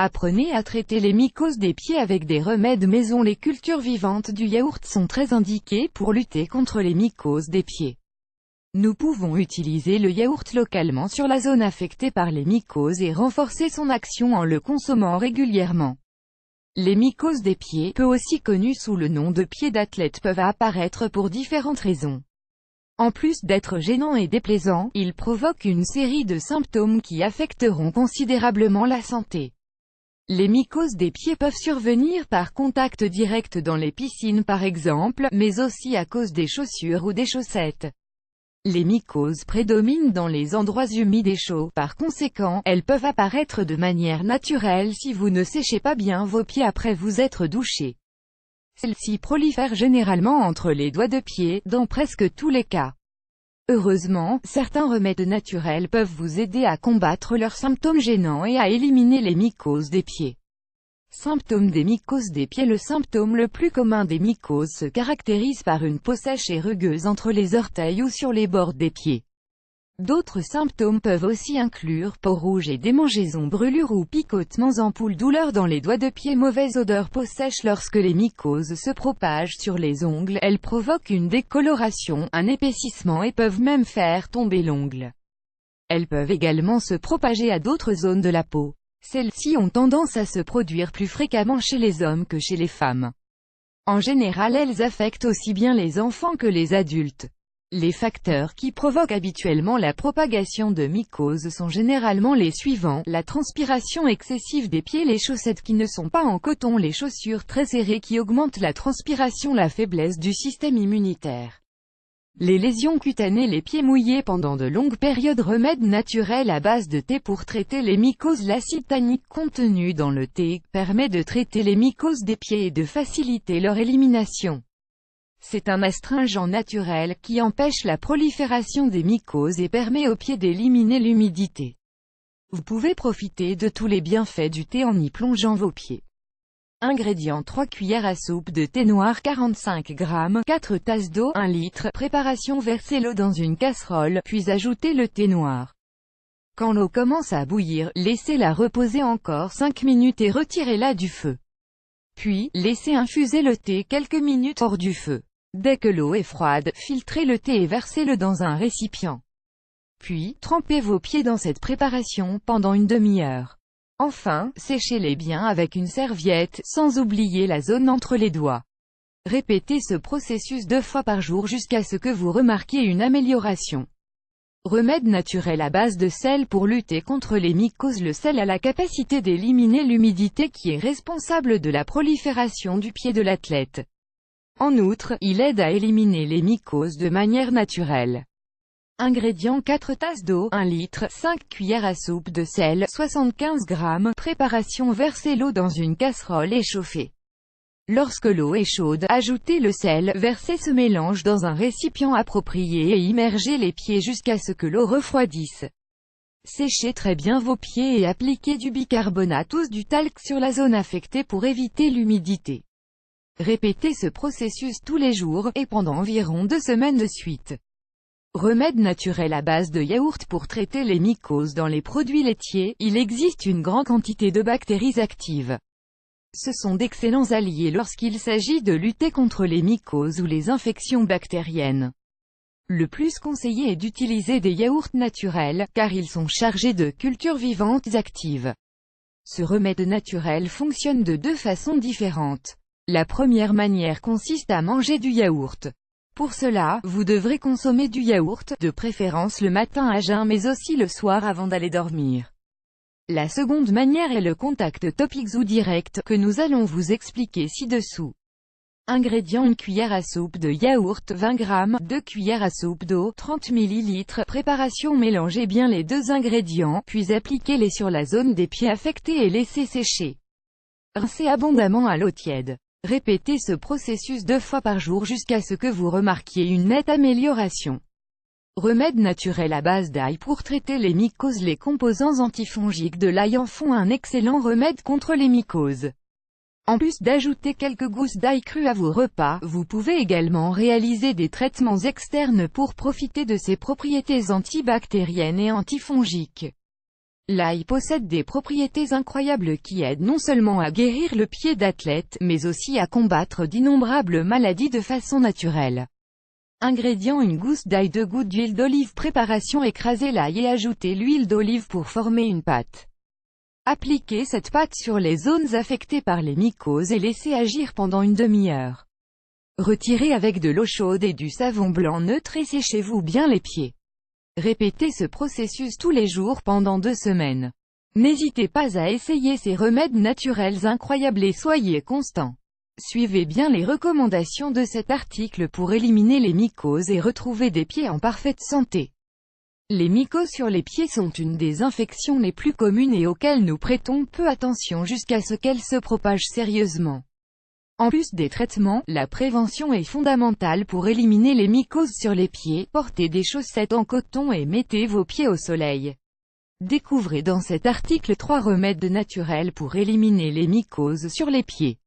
Apprenez à traiter les mycoses des pieds avec des remèdes maison. Les cultures vivantes du yaourt sont très indiquées pour lutter contre les mycoses des pieds. Nous pouvons utiliser le yaourt localement sur la zone affectée par les mycoses et renforcer son action en le consommant régulièrement. Les mycoses des pieds, peu aussi connues sous le nom de pieds d'athlète, peuvent apparaître pour différentes raisons. En plus d'être gênants et déplaisants, ils provoquent une série de symptômes qui affecteront considérablement la santé. Les mycoses des pieds peuvent survenir par contact direct dans les piscines par exemple, mais aussi à cause des chaussures ou des chaussettes. Les mycoses prédominent dans les endroits humides et chauds, par conséquent, elles peuvent apparaître de manière naturelle si vous ne séchez pas bien vos pieds après vous être douché. Celles-ci prolifèrent généralement entre les doigts de pied, dans presque tous les cas. Heureusement, certains remèdes naturels peuvent vous aider à combattre leurs symptômes gênants et à éliminer les mycoses des pieds. Symptômes des mycoses des pieds. Le symptôme le plus commun des mycoses se caractérise par une peau sèche et rugueuse entre les orteils ou sur les bords des pieds. D'autres symptômes peuvent aussi inclure peau rouge et démangeaisons, brûlures ou picotements, ampoules, douleurs dans les doigts de pied, mauvaise odeur, peau sèche. Lorsque les mycoses se propagent sur les ongles, elles provoquent une décoloration, un épaississement et peuvent même faire tomber l'ongle. Elles peuvent également se propager à d'autres zones de la peau. Celles-ci ont tendance à se produire plus fréquemment chez les hommes que chez les femmes. En général, elles affectent aussi bien les enfants que les adultes. Les facteurs qui provoquent habituellement la propagation de mycoses sont généralement les suivants: la transpiration excessive des pieds, les chaussettes qui ne sont pas en coton, les chaussures très serrées qui augmentent la transpiration, la faiblesse du système immunitaire. Les lésions cutanées, les pieds mouillés pendant de longues périodes. Remède naturel à base de thé pour traiter les mycoses. L'acide tannique contenu dans le thé permet de traiter les mycoses des pieds et de faciliter leur élimination. C'est un astringent naturel qui empêche la prolifération des mycoses et permet aux pieds d'éliminer l'humidité. Vous pouvez profiter de tous les bienfaits du thé en y plongeant vos pieds. Ingrédients: 3 cuillères à soupe de thé noir, 45 g, 4 tasses d'eau, 1 litre. Préparation: versez l'eau dans une casserole, puis ajoutez le thé noir. Quand l'eau commence à bouillir, laissez-la reposer encore 5 minutes et retirez-la du feu. Puis, laissez infuser le thé quelques minutes hors du feu. Dès que l'eau est froide, filtrez le thé et versez-le dans un récipient. Puis, trempez vos pieds dans cette préparation pendant une demi-heure. Enfin, séchez-les bien avec une serviette, sans oublier la zone entre les doigts. Répétez ce processus 2 fois par jour jusqu'à ce que vous remarquiez une amélioration. Remède naturel à base de sel pour lutter contre les mycoses. Le sel a la capacité d'éliminer l'humidité qui est responsable de la prolifération du pied de l'athlète. En outre, il aide à éliminer les mycoses de manière naturelle. Ingrédients: 4 tasses d'eau, 1 litre, 5 cuillères à soupe de sel, 75 g. Préparation: versez l'eau dans une casserole et chauffez. Lorsque l'eau est chaude, ajoutez le sel, versez ce mélange dans un récipient approprié et immergez les pieds jusqu'à ce que l'eau refroidisse. Séchez très bien vos pieds et appliquez du bicarbonate ou du talc sur la zone affectée pour éviter l'humidité. Répétez ce processus tous les jours, et pendant environ 2 semaines de suite. Remède naturel à base de yaourt pour traiter les mycoses. Dans les produits laitiers, il existe une grande quantité de bactéries actives. Ce sont d'excellents alliés lorsqu'il s'agit de lutter contre les mycoses ou les infections bactériennes. Le plus conseillé est d'utiliser des yaourts naturels, car ils sont chargés de cultures vivantes actives. Ce remède naturel fonctionne de 2 façons différentes. La première manière consiste à manger du yaourt. Pour cela, vous devrez consommer du yaourt, de préférence le matin à jeun mais aussi le soir avant d'aller dormir. La seconde manière est le contact topique ou direct, que nous allons vous expliquer ci-dessous. Ingrédients: 1 cuillère à soupe de yaourt, 20 g, 2 cuillères à soupe d'eau, 30 ml. Préparation: mélangez bien les 2 ingrédients, puis appliquez-les sur la zone des pieds affectés et laissez sécher. Rincez abondamment à l'eau tiède. Répétez ce processus 2 fois par jour jusqu'à ce que vous remarquiez une nette amélioration. Remède naturel à base d'ail pour traiter les mycoses. Les composants antifongiques de l'ail en font un excellent remède contre les mycoses. En plus d'ajouter quelques gousses d'ail cru à vos repas, vous pouvez également réaliser des traitements externes pour profiter de ses propriétés antibactériennes et antifongiques. L'ail possède des propriétés incroyables qui aident non seulement à guérir le pied d'athlète, mais aussi à combattre d'innombrables maladies de façon naturelle. Ingrédients: une gousse d'ail, 2 gouttes d'huile d'olive. Préparation: écraser l'ail et ajouter l'huile d'olive pour former une pâte. Appliquez cette pâte sur les zones affectées par les mycoses et laissez agir pendant une demi-heure. Retirez avec de l'eau chaude et du savon blanc neutre et séchez-vous bien les pieds. Répétez ce processus tous les jours pendant 2 semaines. N'hésitez pas à essayer ces remèdes naturels incroyables et soyez constant. Suivez bien les recommandations de cet article pour éliminer les mycoses et retrouver des pieds en parfaite santé. Les mycoses sur les pieds sont une des infections les plus communes et auxquelles nous prêtons peu attention jusqu'à ce qu'elles se propagent sérieusement. En plus des traitements, la prévention est fondamentale pour éliminer les mycoses sur les pieds. Portez des chaussettes en coton et mettez vos pieds au soleil. Découvrez dans cet article 3 remèdes naturels pour éliminer les mycoses sur les pieds.